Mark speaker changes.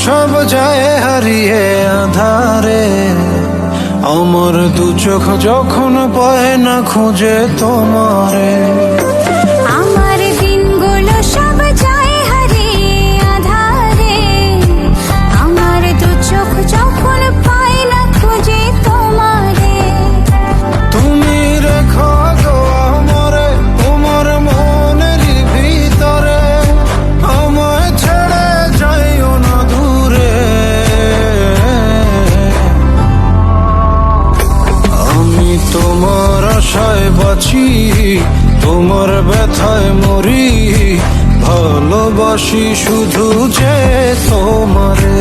Speaker 1: সব যায় হারিয়ে আধারে, আমার দু চোখ যখন পায় না খুঁজে তোমারে।
Speaker 2: আমার দিনগুলো সব যায় হারিয়ে আঁধারে, আমার দু চোখ যখন পায় না খুঁজে তোমারে।
Speaker 1: তুমি রেখো গো আমারে তোমার মনের ভিতরে, আমায় ছেড়ে যাইও না দূরে। আমি তোমার আশায় বাঁচি, তোমার ব্যথায় মরি, ভালোবাসি শুধু যে তোমারে।